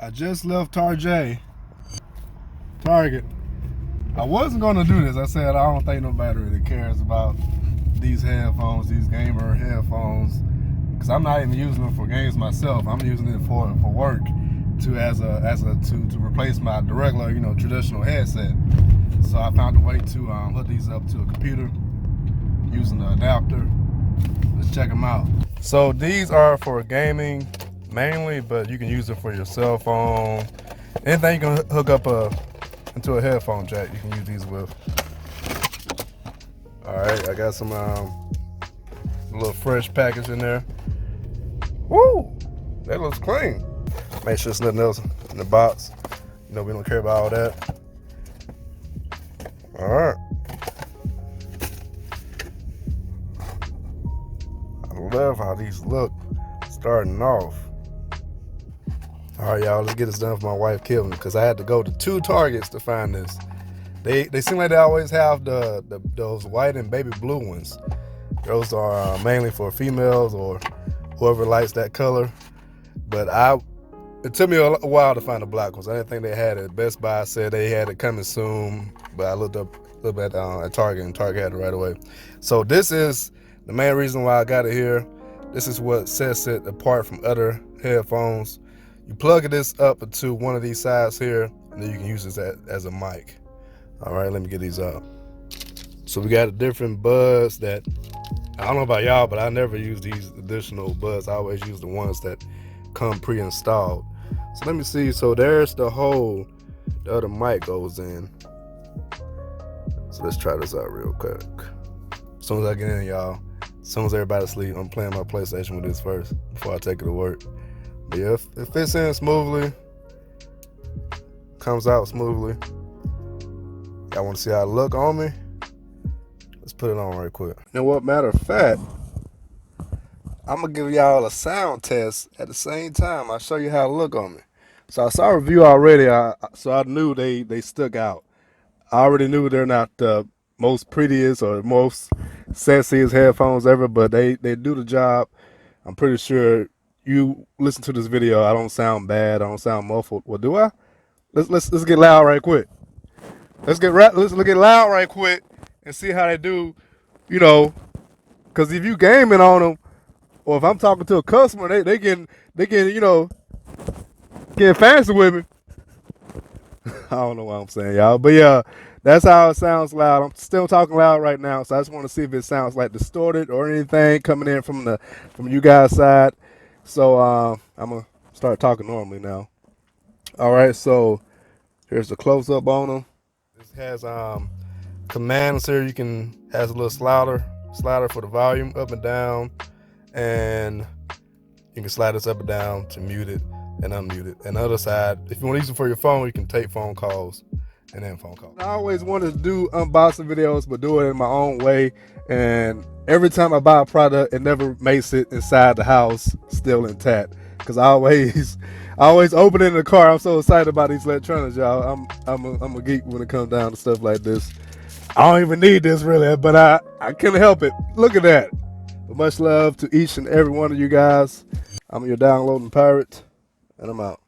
I just left Target. I wasn't gonna do this. I said I don't think nobody really cares about these headphones, these gamer headphones, because I'm not even using them for games myself. I'm using it for work to replace my regular, traditional headset. So I found a way to hook these up to a computer using the adapter. Let's check them out. So these are for gaming mainly, but you can use it for your cell phone. Anything you can hook up into a headphone jack, you can use these with. All right, I got some little fresh package in there. Woo, that looks clean. Make sure there's nothing else in the box. We don't care about all that. All right. I love how these look starting off. All right, y'all, let's get this done for my wife, Kevin, because I had to go to 2 Targets to find this. They seem like they always have those white and baby blue ones. Those are mainly for females or whoever likes that color. But it took me a while to find the black ones. I didn't think they had it. Best Buy said they had it coming soon, but I looked up a little bit at Target, and Target had it right away. So this is the main reason why I got it here. This is what sets it apart from other headphones. You plug this up into one of these sides here, and then you can use this as a mic. All right, let me get these up. So we got different buds that, I don't know about y'all, but I never use these additional buds. I always use the ones that come pre-installed. So let me see. So there's the hole the other mic goes in. So let's try this out real quick. As soon as I get in, y'all, as soon as everybody's asleep, I'm playing my PlayStation with this first before I take it to work. But yeah, it fits in smoothly, comes out smoothly. Y'all want to see how it look on me? Let's put it on right quick. You know what, matter of fact, I'm gonna give y'all a sound test at the same time. I'll show you how it look on me. So I saw a review already, so I knew they stuck out. I already knew they're not the most prettiest or most sexiest headphones ever, but they do the job. I'm pretty sure you listen to this video, I don't sound bad, I don't sound muffled. Well, do I? Let's get loud right quick. Let's get loud right quick and see how they do, because if you gaming on them, or if I'm talking to a customer, they getting getting fancy with me. I don't know what I'm saying, y'all, but yeah, that's how it sounds loud. I'm still talking loud right now, so I just want to see if it sounds like distorted or anything coming in from you guys' side. So I'm gonna start talking normally now. All right, so here's the close up on them. This has commands here. You can has a little slider for the volume up and down, and you can slide this up and down to mute it and unmute it. And the other side, if you want to use it for your phone, you can take phone calls and then phone calls. I always wanted to do unboxing videos, but do it in my own way. And every time I buy a product, it never makes it inside the house still intact. Because I always open it in the car. I'm so excited about these electronics, y'all. I'm a geek when it comes down to stuff like this. I don't even need this really, but I couldn't help it. Look at that. But much love to each and every one of you guys. I'm your downloading pirate, and I'm out.